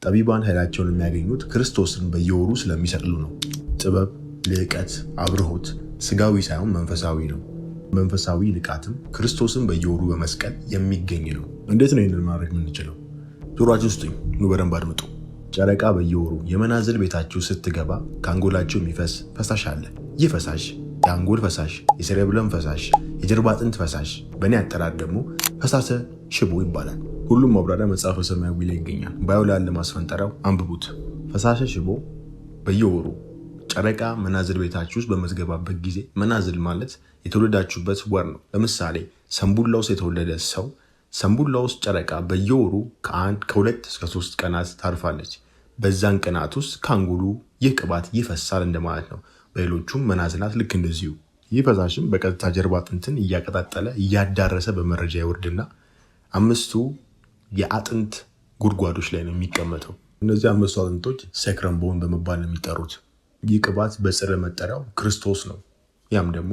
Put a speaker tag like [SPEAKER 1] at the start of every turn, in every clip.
[SPEAKER 1] ጠቢባን ኃይላቸውን የሚያገኙት ክርስቶስን በየወሩ ስለሚሰቅሉ ነው። ጥበብ፣ ልዕቀት፣ አብርሆት ስጋዊ ሳይሆን መንፈሳዊ ነው። መንፈሳዊ ንቃትም ክርስቶስን በየወሩ በመስቀል የሚገኝ ነው። እንዴት ነው ይህንን ማድረግ የምንችለው? ጆሮአችሁ ውስጥ ኑ በደንብ አድምጡ። ጨረቃ በየወሩ የመናዝል ቤታችሁ ስትገባ ከአንጎላችሁ የሚፈስ ፈሳሽ አለ። ይህ ፈሳሽ የአንጎል ፈሳሽ፣ የሴሬብረም ፈሳሽ፣ የጀርባ አጥንት ፈሳሽ፣ በእኔ አጠራር ደግሞ ፈሳሰ ሽቦ ይባላል። ሁሉም ማብራሪያ መጽሐፈ ሰማያዊ ላይ ይገኛል። ባዮ ላይ ያለ ማስፈንጠሪያው አንብቡት። ፈሳሰ ሽቦ በየወሩ ጨረቃ መናዝል ቤታችሁ ውስጥ በምትገባበት ጊዜ፣ መናዝል ማለት የተወለዳችሁበት ወር ነው። ለምሳሌ ሰንቡላ ውስጥ የተወለደ ሰው ሰንቡላ ውስጥ ጨረቃ በየወሩ ከ2 እስከ 3 ቀናት ታርፋለች። በዛን ቀናት ውስጥ ከአንጎሉ ይህ ቅባት ይፈሳል እንደማለት ነው። በሌሎቹም መናዝላት ልክ እንደዚሁ። ይህ ፈሳሽም በቀጥታ ጀርባ አጥንትን እያቀጣጠለ እያዳረሰ በመረጃ ይወርድና 5 የአጥንት ጉድጓዶች ላይ ነው የሚቀመጠው። እነዚህ 5 አጥንቶች ሰክረም ቦን በመባል ነው የሚጠሩት። ይህ ቅባት በጽር መጠሪያው ክርስቶስ ነው። ያም ደግሞ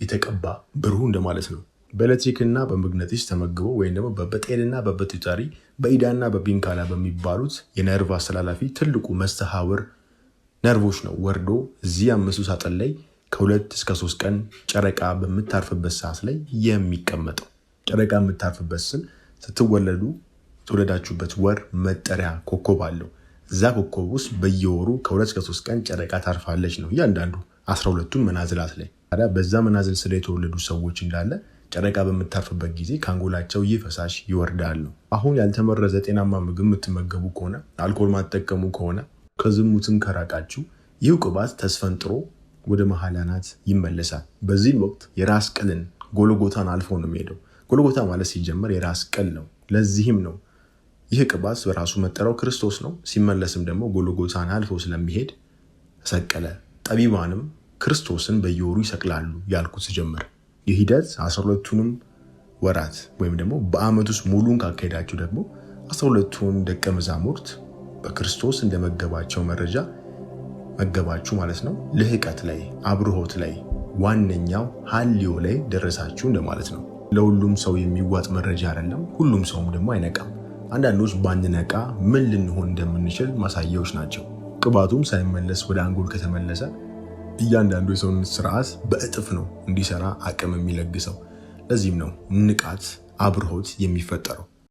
[SPEAKER 1] የተቀባ ብሩህ እንደማለት ነው። በኤሌክትሪክና በመግነጢስ ተመግቦ ወይም ደግሞ በበጤንና በፒቱታሪ በኢዳና በፒንካላ በሚባሉት የነርቭ አስተላላፊ ትልቁ መስተሃውር ነርቮች ነው ወርዶ እዚህ 5 ሳጥን ላይ ከ2 እስከ 3 ቀን ጨረቃ በምታርፍበት ሰዓት ላይ የሚቀመጠው። ጨረቃ የምታርፍበት ስል ስትወለዱ የተወለዳችሁበት ወር መጠሪያ ኮከብ አለው። እዛ ኮከብ ውስጥ በየወሩ ከ2 እስከ 3 ቀን ጨረቃ ታርፋለች ነው እያንዳንዱ 12ቱም መናዝላት ላይ። ታዲያ በዛ መናዝል ስለ የተወለዱ ሰዎች እንዳለ ጨረቃ በምታርፍበት ጊዜ ከአንጎላቸው ይህ ፈሳሽ ይወርዳል ነው። አሁን ያልተመረዘ ጤናማ ምግብ የምትመገቡ ከሆነ፣ አልኮል ማትጠቀሙ ከሆነ፣ ከዝሙትም ከራቃችሁ ይህ ቅባት ተስፈንጥሮ ወደ መሃላናት ይመለሳል። በዚህ ወቅት የራስ ቅልን ጎልጎታን አልፎ ነው የሚሄደው። ጎልጎታ ማለት ሲጀመር የራስ ቅል ነው። ለዚህም ነው ይህ ቅባት በራሱ መጠሪያው ክርስቶስ ነው። ሲመለስም ደግሞ ጎልጎታን አልፎ ስለሚሄድ ተሰቀለ። ጠቢባንም ክርስቶስን በየወሩ ይሰቅላሉ ያልኩት ሲጀምር ይህ ሂደት 12ቱንም ወራት ወይም ደግሞ በአመት ውስጥ ሙሉን ካካሄዳችሁ ደግሞ 12ቱን ደቀ መዛሙርት በክርስቶስ እንደመገባቸው መረጃ መገባችሁ ማለት ነው። ልህቀት ላይ፣ አብርሆት ላይ፣ ዋነኛው ሀልዮ ላይ ደረሳችሁ እንደማለት ነው። ለሁሉም ሰው የሚዋጥ መረጃ አይደለም። ሁሉም ሰውም ደግሞ አይነቃም። አንዳንዶች ባንነቃ ምን ልንሆን እንደምንችል ማሳያዎች ናቸው። ቅባቱም ሳይመለስ ወደ አንጎል ከተመለሰ እያንዳንዱ የሰውነት ስርዓት በእጥፍ ነው እንዲሰራ አቅም የሚለግሰው። ለዚህም ነው ንቃት፣ አብርሆት የሚፈጠረው።